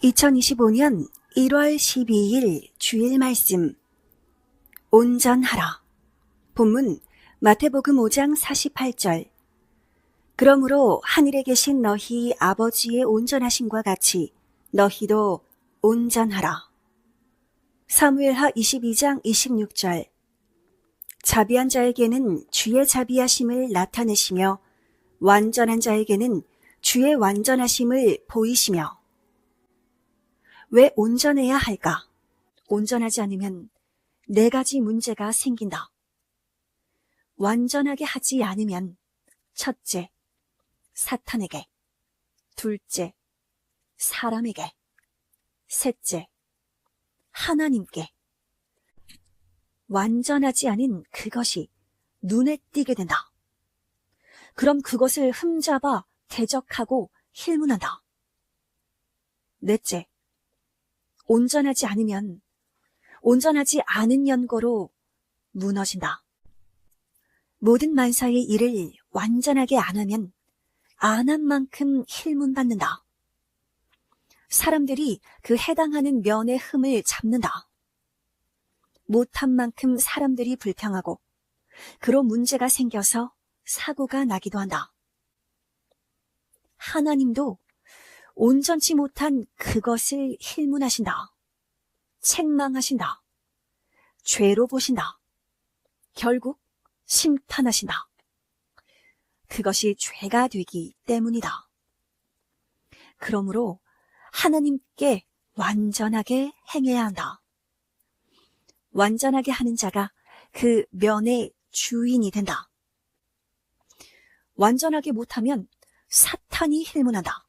2025년 1월 12일 주일 말씀. 온전하라. 본문 마태복음 5장 48절. 그러므로 하늘에 계신 너희 아버지의 온전하심과 같이 너희도 온전하라. 사무엘하 22장 26절. 자비한 자에게는 주의 자비하심을 나타내시며 완전한 자에게는 주의 완전하심을 보이시며. 왜 온전해야 할까? 온전하지 않으면 네 가지 문제가 생긴다. 완전하게 하지 않으면 첫째, 사탄에게, 둘째, 사람에게, 셋째, 하나님께. 완전하지 않은 그것이 눈에 띄게 된다. 그럼 그것을 흠잡아 대적하고 힐문한다. 넷째, 온전하지 않으면 온전하지 않은 연고로 무너진다. 모든 만사의 일을 완전하게 안 하면 안 한 만큼 힐문받는다. 사람들이 그 해당하는 면의 흠을 잡는다. 못한 만큼 사람들이 불평하고 그로 문제가 생겨서 사고가 나기도 한다. 하나님도 온전치 못한 그것을 힐문하신다. 책망하신다. 죄로 보신다. 결국 심판하신다. 그것이 죄가 되기 때문이다. 그러므로 하나님께 완전하게 행해야 한다. 완전하게 하는 자가 그 면의 주인이 된다. 완전하게 못하면 사탄이 힐문한다.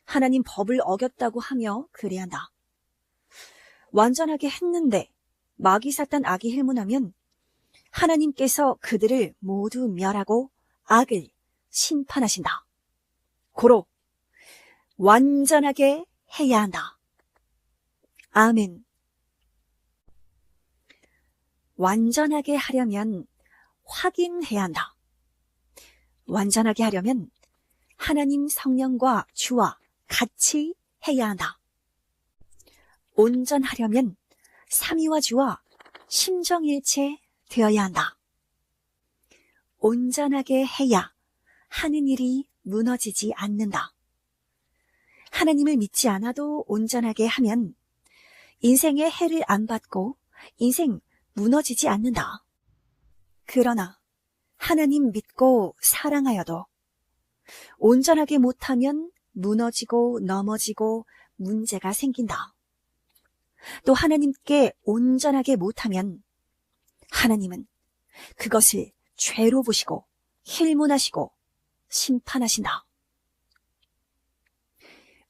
하나님 법을 어겼다고 하며 그래야 한다. 완전하게 했는데 마귀 사탄 악이 힐문하면 하나님께서 그들을 모두 멸하고 악을 심판하신다. 고로 완전하게 해야 한다. 아멘. 완전하게 하려면 확인해야 한다. 완전하게 하려면 하나님 성령과 주와 같이 해야 한다. 온전하려면 삼위와 주와 심정일체 되어야 한다. 온전하게 해야 하는 일이 무너지지 않는다. 하나님을 믿지 않아도 온전하게 하면 인생의 해를 안 받고 인생 무너지지 않는다. 그러나 하나님 믿고 사랑하여도 온전하게 못하면 무너지고 넘어지고 문제가 생긴다. 또 하나님께 온전하게 못하면 하나님은 그것을 죄로 보시고 힐문하시고 심판하신다.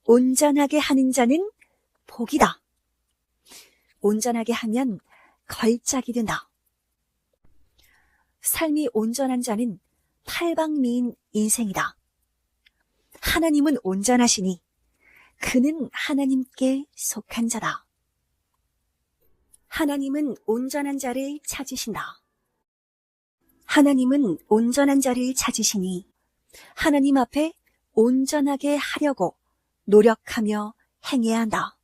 온전하게 하는 자는 복이다. 온전하게 하면 걸작이 된다. 삶이 온전한 자는 팔방미인 인생이다. 하나님은 온전하시니 그는 하나님께 속한 자다. 하나님은 온전한 자를 찾으신다. 하나님은 온전한 자를 찾으시니 하나님 앞에 온전하게 하려고 노력하며 행해야 한다.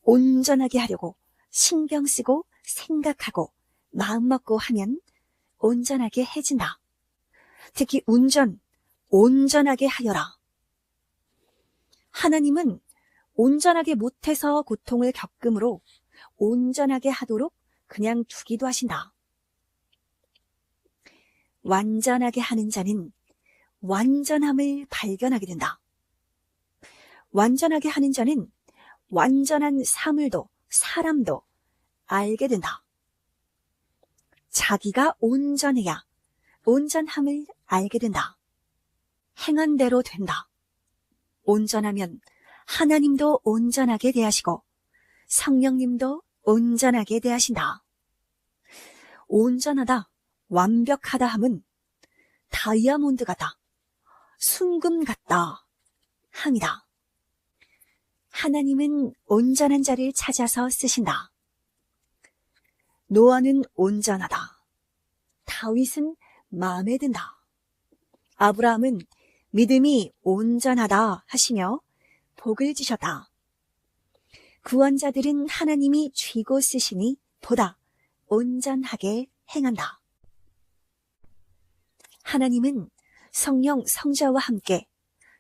온전하게 하려고 신경 쓰고 생각하고 마음먹고 하면 온전하게 해진다. 특히 운전, 온전하게 하여라. 하나님은 온전하게 못해서 고통을 겪음으로 온전하게 하도록 그냥 두기도 하신다. 완전하게 하는 자는 완전함을 발견하게 된다. 완전하게 하는 자는 완전한 사물도 사람도 알게 된다. 자기가 온전해야 온전함을 알게 된다. 행한 대로 된다. 온전하면 하나님도 온전하게 대하시고 성령님도 온전하게 대하신다. 온전하다, 완벽하다 함은 다이아몬드 같다, 순금 같다 함이다. 하나님은 온전한 자를 찾아서 쓰신다. 노아는 온전하다. 다윗은 마음에 든다. 아브라함은 믿음이 온전하다 하시며 복을 주셨다. 구원자들은 하나님이 쥐고 쓰시니 보다 온전하게 행한다. 하나님은 성령 성자와 함께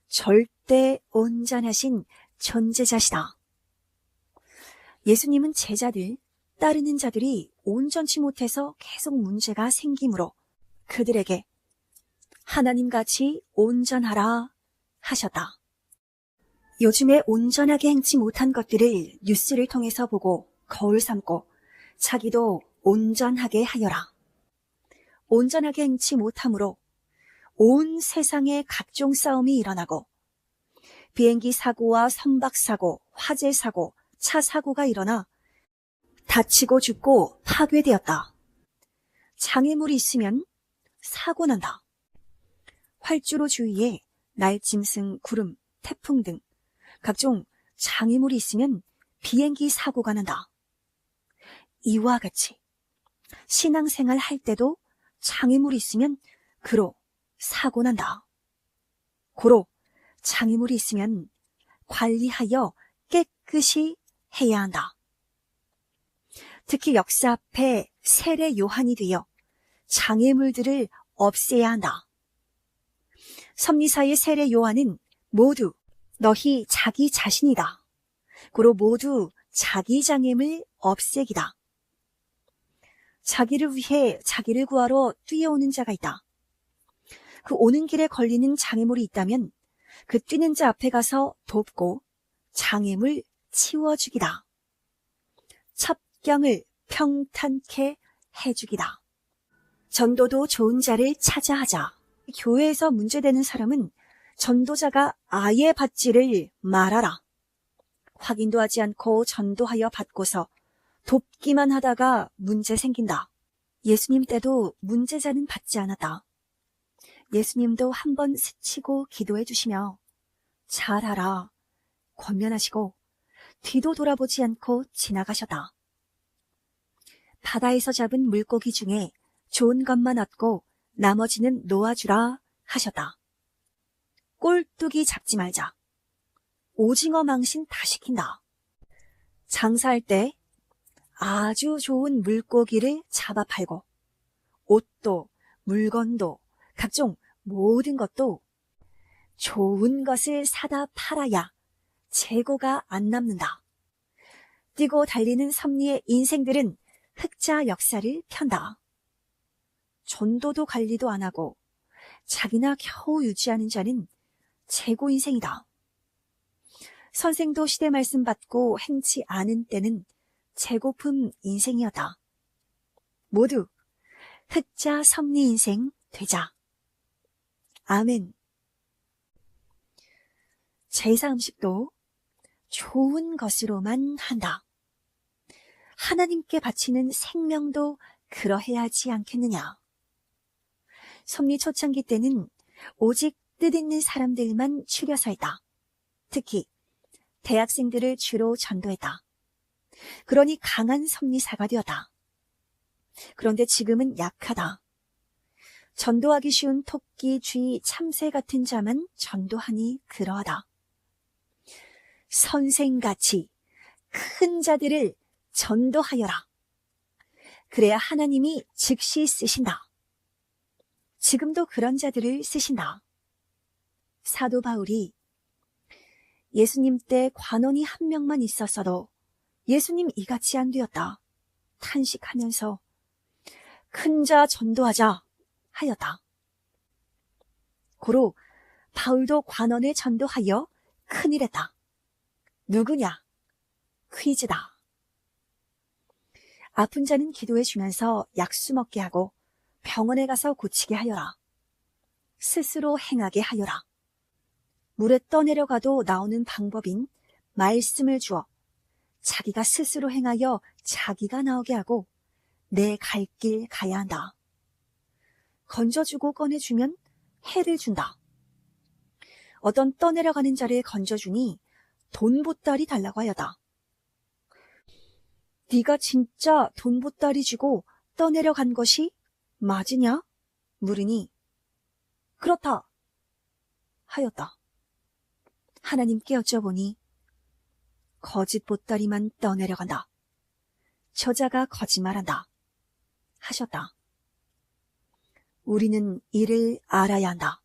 절대 온전하신 존재자시다. 예수님은 제자들, 따르는 자들이 온전치 못해서 계속 문제가 생기므로 그들에게 하나님같이 온전하라 하셨다. 요즘에 온전하게 행치 못한 것들을 뉴스를 통해서 보고 거울 삼고 자기도 온전하게 하여라. 온전하게 행치 못함으로 온 세상에 각종 싸움이 일어나고 비행기 사고와 선박 사고, 화재 사고, 차 사고가 일어나 다치고 죽고 파괴되었다. 장애물이 있으면 사고 난다. 활주로 주위에 날짐승, 구름, 태풍 등 각종 장애물이 있으면 비행기 사고가 난다. 이와 같이 신앙생활 할 때도 장애물이 있으면 그로 사고 난다. 고로 장애물이 있으면 관리하여 깨끗이 해야 한다. 특히 역사 앞에 세례 요한이 되어 장애물들을 없애야 한다. 섭리사의 세례 요한은 모두 너희 자기 자신이다. 고로 모두 자기 장애물 없애기다. 자기를 위해 자기를 구하러 뛰어오는 자가 있다. 그 오는 길에 걸리는 장애물이 있다면 그 뛰는 자 앞에 가서 돕고 장애물 치워주기다. 첩경을 평탄케 해주기다. 전도도 좋은 자를 찾아 하자. 교회에서 문제되는 사람은 전도자가 아예 받지를 말아라. 확인도 하지 않고 전도하여 받고서 돕기만 하다가 문제 생긴다. 예수님 때도 문제자는 받지 않았다. 예수님도 한번 스치고 기도해 주시며 잘하라 권면하시고 뒤도 돌아보지 않고 지나가셨다. 바다에서 잡은 물고기 중에 좋은 것만 얻고 나머지는 놓아주라 하셨다. 꼴뚜기 잡지 말자. 오징어 망신 다 시킨다. 장사할 때 아주 좋은 물고기를 잡아 팔고 옷도 물건도 각종 모든 것도 좋은 것을 사다 팔아야 재고가 안 남는다. 뛰고 달리는 섭리의 인생들은 흑자 역사를 편다. 전도도 관리도 안 하고 자기나 겨우 유지하는 자는 재고 인생이다. 선생도 시대 말씀 받고 행치 않은 때는 재고품 인생이었다. 모두 흑자 섭리 인생 되자. 아멘. 제사 음식도 좋은 것으로만 한다. 하나님께 바치는 생명도 그러해야 하지 않겠느냐. 섭리 초창기 때는 오직 뜻있는 사람들만 추려서 했다. 특히 대학생들을 주로 전도했다. 그러니 강한 섭리사가 되었다. 그런데 지금은 약하다. 전도하기 쉬운 토끼, 쥐, 참새 같은 자만 전도하니 그러하다. 선생같이 큰 자들을 전도하여라. 그래야 하나님이 즉시 쓰신다. 지금도 그런 자들을 쓰신다. 사도 바울이 예수님 때 관원이 한 명만 있었어도 예수님 이같이 안 되었다. 탄식하면서 큰 자 전도하자 하였다. 고로 바울도 관원을 전도하여 큰일 했다. 누구냐? 퀴즈다. 아픈 자는 기도해 주면서 약수 먹게 하고 병원에 가서 고치게 하여라. 스스로 행하게 하여라. 물에 떠내려가도 나오는 방법인 말씀을 주어 자기가 스스로 행하여 자기가 나오게 하고 내 갈 길 가야 한다. 건져주고 꺼내주면 해를 준다. 어떤 떠내려가는 자를 건져주니 돈 보따리 달라고 하여다. 네가 진짜 돈 보따리 주고 떠내려간 것이 맞으냐? 물으니 그렇다 하였다. 하나님께 여쭤보니 거짓 보따리만 떠내려간다. 저자가 거짓말한다. 하셨다. 우리는 이를 알아야 한다.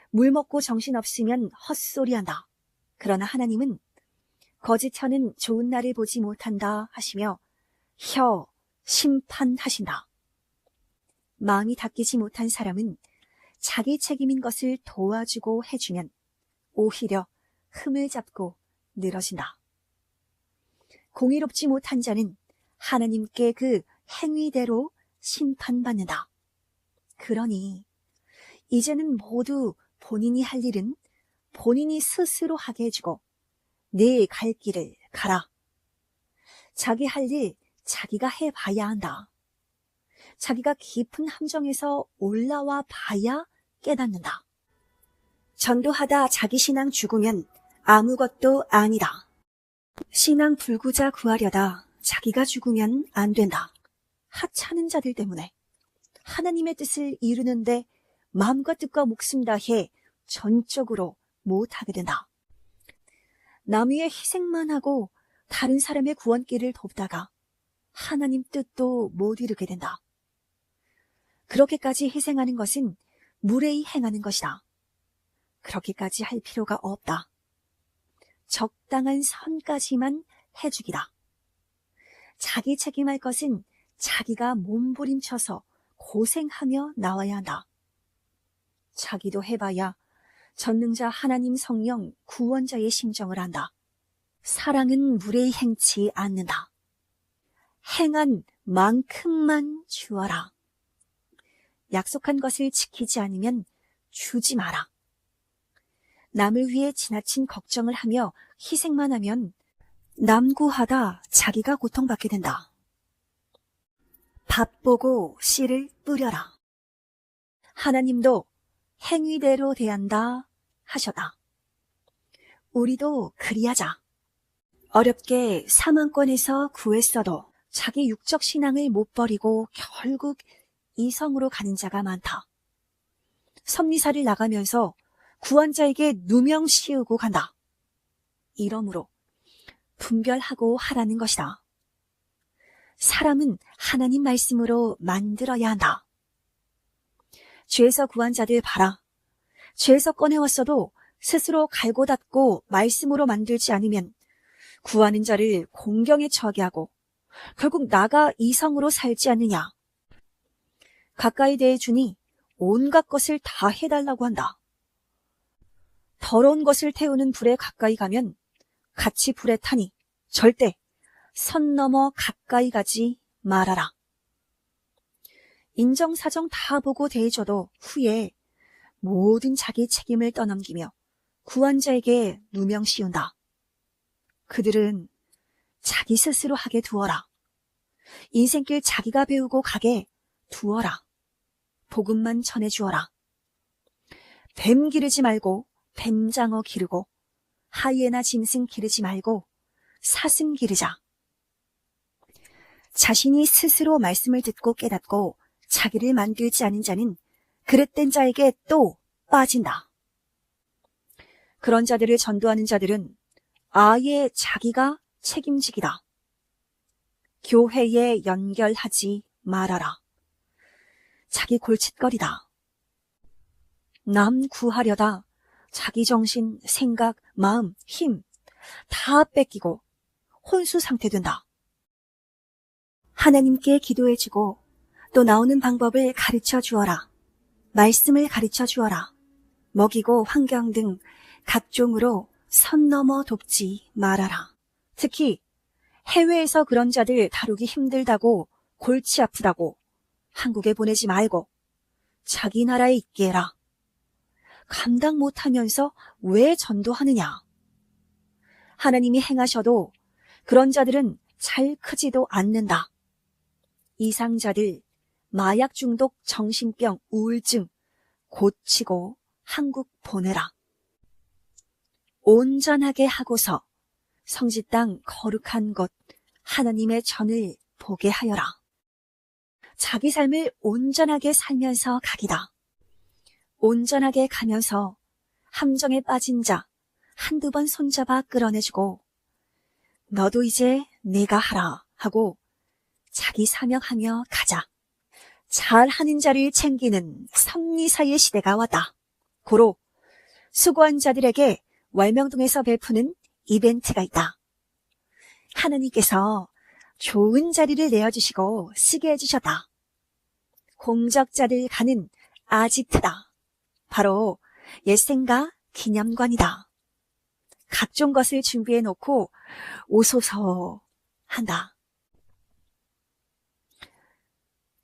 물 먹고 정신 없으면 헛소리한다. 그러나 하나님은 거짓 혀는 좋은 날을 보지 못한다 하시며 심판하신다. 마음이 닦이지 못한 사람은 자기 책임인 것을 도와주고 해주면 오히려 흠을 잡고 늘어진다. 공의롭지 못한 자는 하나님께 그 행위대로 심판받는다. 그러니 이제는 모두 본인이 할 일은 본인이 스스로 하게 해주고 내 갈 길을 가라. 자기 할 일 자기가 해봐야 한다. 자기가 깊은 함정에서 올라와 봐야 깨닫는다. 전도하다 자기 신앙 죽으면 아무것도 아니다. 신앙 불구자 구하려다 자기가 죽으면 안 된다. 하찮은 자들 때문에 하나님의 뜻을 이루는데 마음과 뜻과 목숨 다해 전적으로 못하게 된다. 남의 희생만 하고 다른 사람의 구원길을 돕다가 하나님 뜻도 못 이루게 된다. 그렇게까지 희생하는 것은 무례히 행하는 것이다. 그렇게까지 할 필요가 없다. 적당한 선까지만 해주기다. 자기 책임할 것은 자기가 몸부림쳐서 고생하며 나와야 한다. 자기도 해봐야 전능자 하나님 성령 구원자의 심정을 안다. 사랑은 무례히 행치 않는다. 행한 만큼만 주어라. 약속한 것을 지키지 않으면 주지 마라. 남을 위해 지나친 걱정을 하며 희생만 하면 남 구하다 자기가 고통받게 된다. 밥 보고 씨를 뿌려라. 하나님도 행위대로 대한다 하셨다. 우리도 그리하자. 어렵게 사망권에서 구했어도 자기 육적 신앙을 못 버리고 결국 이성으로 가는 자가 많다. 섭리사를 나가면서 구원자에게 누명 씌우고 간다. 이러므로 분별하고 하라는 것이다. 사람은 하나님 말씀으로 만들어야 한다. 죄에서 구한 자들 봐라. 죄에서 꺼내왔어도 스스로 갈고 닦고 말씀으로 만들지 않으면 구하는 자를 공경에 처하게 하고 결국 나가 이성으로 살지 않느냐. 가까이 대해주니 온갖 것을 다 해달라고 한다. 더러운 것을 태우는 불에 가까이 가면 같이 불에 타니 절대 선 넘어 가까이 가지 말아라. 인정사정 다 보고 대해줘도 후에 모든 자기 책임을 떠넘기며 구원자에게 누명 씌운다. 그들은 자기 스스로 하게 두어라. 인생길 자기가 배우고 가게 두어라. 복음만 전해주어라. 뱀 기르지 말고 뱀장어 기르고 하이에나 짐승 기르지 말고 사슴 기르자. 자신이 스스로 말씀을 듣고 깨닫고 자기를 만들지 않은 자는 그릇된 자에게 또 빠진다. 그런 자들을 전도하는 자들은 아예 자기가 책임지기다. 교회에 연결하지 말아라. 자기 골칫거리다. 남 구하려다 자기 정신, 생각, 마음, 힘 다 뺏기고 혼수 상태 된다. 하나님께 기도해주고 또 나오는 방법을 가르쳐 주어라. 말씀을 가르쳐 주어라. 먹이고 환경 등 각종으로 선 넘어 돕지 말아라. 특히 해외에서 그런 자들 다루기 힘들다고 골치 아프다고 한국에 보내지 말고 자기 나라에 있게 해라. 감당 못하면서 왜 전도하느냐. 하나님이 행하셔도 그런 자들은 잘 크지도 않는다. 이상자들 마약 중독, 정신병, 우울증 고치고 한국 보내라. 온전하게 하고서 성지 땅 거룩한 곳 하나님의 전을 보게 하여라. 자기 삶을 온전하게 살면서 가기다. 온전하게 가면서 함정에 빠진 자, 한두 번 손잡아 끌어내주고 너도 이제 내가 하라 하고 자기 사명하며 가자. 잘하는 자를 챙기는 섭리사의 시대가 왔다. 고로 수고한 자들에게 월명동에서 베푸는 이벤트가 있다. 하나님께서 좋은 자리를 내어주시고 쓰게 해주셨다. 공적자들 가는 아지트다. 바로 옛생가 기념관이다. 각종 것을 준비해 놓고 오소서 한다.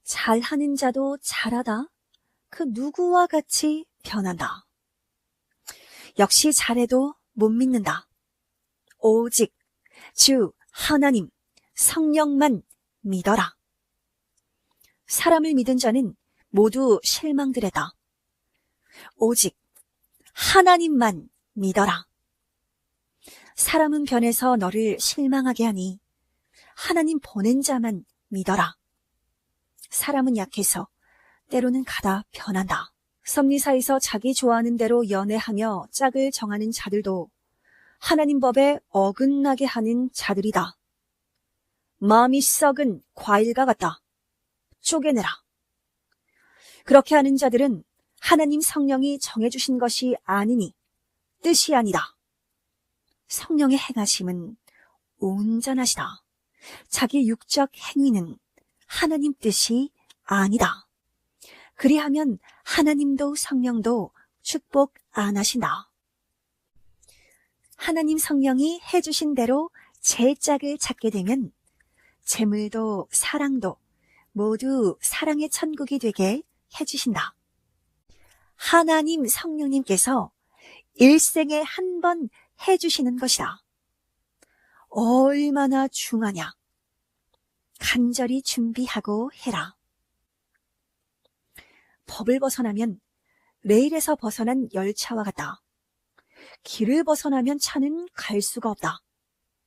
잘하는 자도 잘하다. 그 누구와 같이 변한다. 역시 잘해도 못 믿는다. 오직 주 하나님 성령만 믿어라. 사람을 믿은 자는 모두 실망들에다. 오직 하나님만 믿어라. 사람은 변해서 너를 실망하게 하니 하나님 보낸 자만 믿어라. 사람은 약해서 때로는 가다 변한다. 섭리사에서 자기 좋아하는 대로 연애하며 짝을 정하는 자들도 하나님 법에 어긋나게 하는 자들이다. 마음이 썩은 과일과 같다. 쪼개내라. 그렇게 하는 자들은 하나님 성령이 정해주신 것이 아니니 뜻이 아니다. 성령의 행하심은 온전하시다. 자기 육적 행위는 하나님 뜻이 아니다. 그리하면 하나님도 성령도 축복 안 하신다. 하나님 성령이 해주신 대로 제 짝을 찾게 되면 재물도 사랑도 모두 사랑의 천국이 되게 해주신다. 하나님 성령님께서 일생에 한 번 해주시는 것이다. 얼마나 중하냐. 간절히 준비하고 해라. 법을 벗어나면 레일에서 벗어난 열차와 같다. 길을 벗어나면 차는 갈 수가 없다.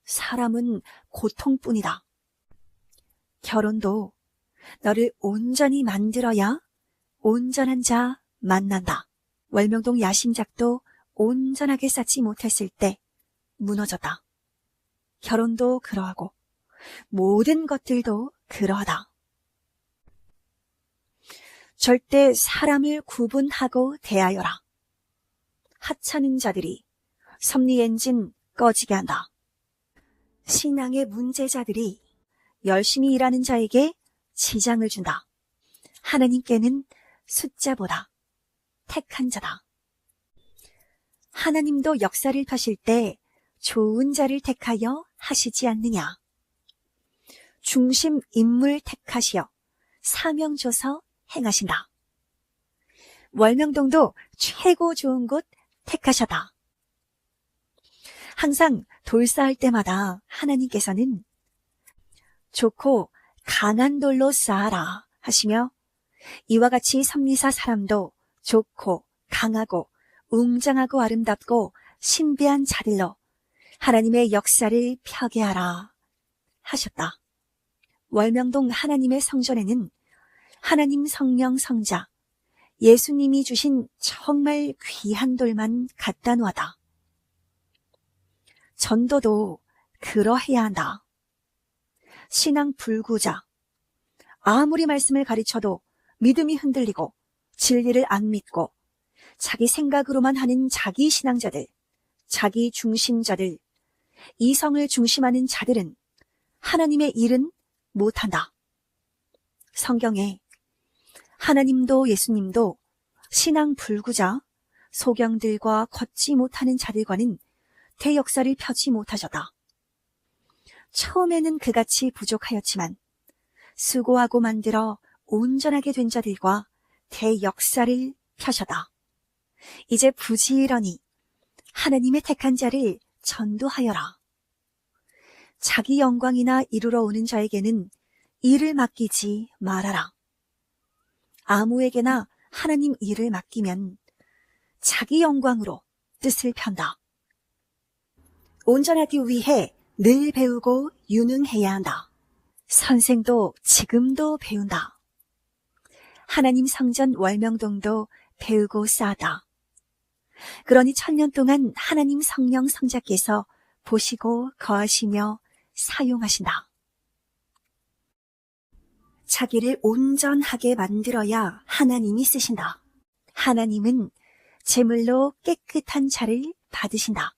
사람은 고통뿐이다. 결혼도 너를 온전히 만들어야 온전한 자 만난다. 월명동 야심작도 온전하게 쌓지 못했을 때 무너졌다. 결혼도 그러하고 모든 것들도 그러하다. 절대 사람을 구분하고 대하여라. 하찮은 자들이 섭리 엔진 꺼지게 한다. 신앙의 문제자들이 열심히 일하는 자에게 지장을 준다. 하나님께는 숫자보다 택한 자다. 하나님도 역사를 펴실 때 좋은 자를 택하여 하시지 않느냐. 중심 인물 택하시어 사명 줘서 행하신다. 월명동도 최고 좋은 곳 택하셨다. 항상 돌쌓을 때마다 하나님께서는 좋고 강한 돌로 쌓아라 하시며 이와 같이 섭리사 사람도 좋고 강하고 웅장하고 아름답고 신비한 자들로 하나님의 역사를 펴게 하라 하셨다. 월명동 하나님의 성전에는 하나님 성령 성자 예수님이 주신 정말 귀한 돌만 갖다 놓았다. 전도도 그러해야 한다. 신앙 불구자, 아무리 말씀을 가르쳐도 믿음이 흔들리고 진리를 안 믿고 자기 생각으로만 하는 자기 신앙자들, 자기 중심자들, 이성을 중심하는 자들은 하나님의 일은 못한다. 성경에 하나님도 예수님도 신앙 불구자, 소경들과 걷지 못하는 자들과는 대역사를 펴지 못하셨다. 처음에는 그같이 부족하였지만 수고하고 만들어 온전하게 된 자들과 대역사를 펴셨다. 이제 부지런히 하나님의 택한 자를 전도하여라. 자기 영광이나 이루러 오는 자에게는 일을 맡기지 말아라. 아무에게나 하나님 일을 맡기면 자기 영광으로 뜻을 편다. 온전하기 위해 늘 배우고 유능해야 한다. 선생도 지금도 배운다. 하나님 성전 월명동도 배우고 쌓다. 그러니 천년 동안 하나님 성령 성자께서 보시고 거하시며 사용하신다. 자기를 온전하게 만들어야 하나님이 쓰신다. 하나님은 제물로 깨끗한 자를 받으신다.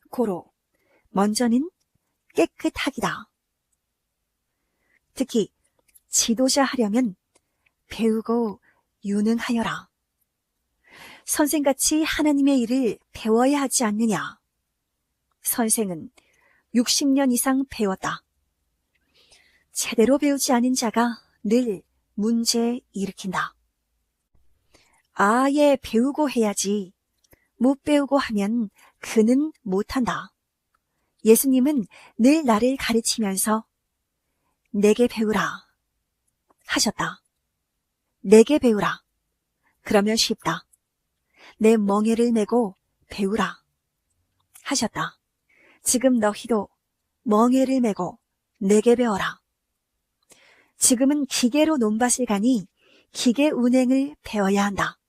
고로 먼저는 깨끗하기다. 특히 지도자 하려면 배우고 유능하여라. 선생같이 하나님의 일을 배워야 하지 않느냐. 선생은 60년 이상 배웠다. 제대로 배우지 않은 자가 늘 문제 일으킨다. 아예 배우고 해야지. 못 배우고 하면 그는 못한다. 예수님은 늘 나를 가르치면서 내게 배우라 하셨다. 내게 배우라. 그러면 쉽다. 내 멍에를 메고 배우라 하셨다. 지금 너희도 멍에를 메고 내게 배워라. 지금은 기계로 논밭을 가니 기계 운행을 배워야 한다.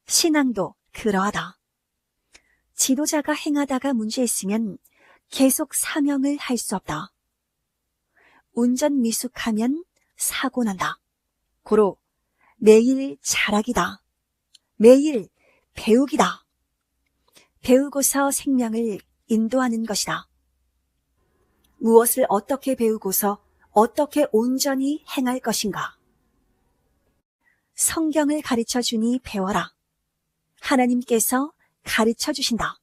신앙도 그러하다. 지도자가 행하다가 문제 있으면 계속 사명을 할 수 없다. 운전 미숙하면 사고 난다. 고로 매일 잘하기다. 매일 배우기다. 배우고서 생명을 인도하는 것이다. 무엇을 어떻게 배우고서 어떻게 온전히 행할 것인가? 성경을 가르쳐 주니 배워라. 하나님께서 가르쳐 주신다.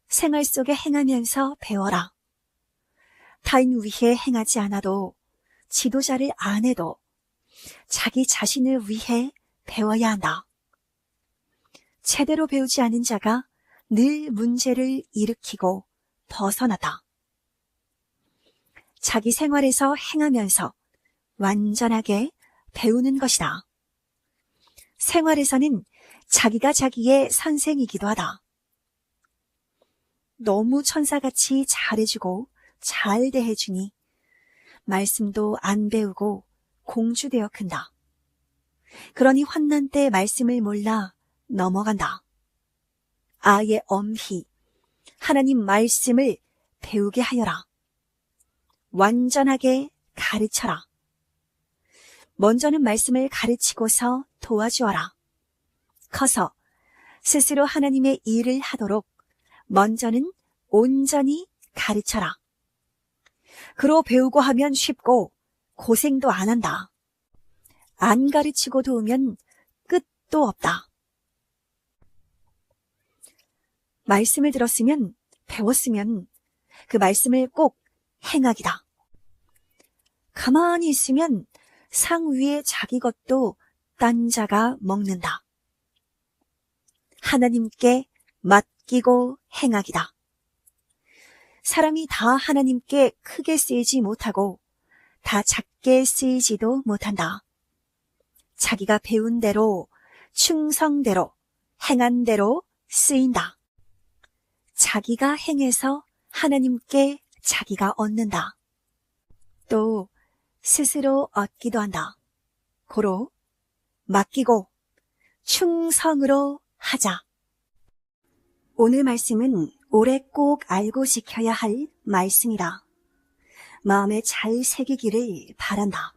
생활 속에 행하면서 배워라. 타인 위해 행하지 않아도 지도자를 안 해도 자기 자신을 위해 배워야 한다. 제대로 배우지 않은 자가 늘 문제를 일으키고 벗어나다. 자기 생활에서 행하면서 완전하게 배우는 것이다. 생활에서는 자기가 자기의 선생이기도 하다. 너무 천사같이 잘해주고 잘 대해주니 말씀도 안 배우고 공주되어 큰다. 그러니 환난 때 말씀을 몰라 넘어간다. 아예 엄히 하나님 말씀을 배우게 하여라. 완전하게 가르쳐라. 먼저는 말씀을 가르치고서 도와주어라. 커서 스스로 하나님의 일을 하도록 먼저는 온전히 가르쳐라. 그로 배우고 하면 쉽고 고생도 안 한다. 안 가르치고 도우면 끝도 없다. 말씀을 들었으면 배웠으면 그 말씀을 꼭 행하기다. 가만히 있으면 상 위에 자기 것도 딴 자가 먹는다. 하나님께 맡기고 행하기다. 사람이 다 하나님께 크게 쓰이지 못하고 다 작게 쓰이지도 못한다. 자기가 배운 대로 충성대로 행한 대로 쓰인다. 자기가 행해서 하나님께 자기가 얻는다. 또 스스로 얻기도 한다. 고로 맡기고 충성으로 하자. 오늘 말씀은 올해 꼭 알고 지켜야 할 말씀이다. 마음에 잘 새기기를 바란다.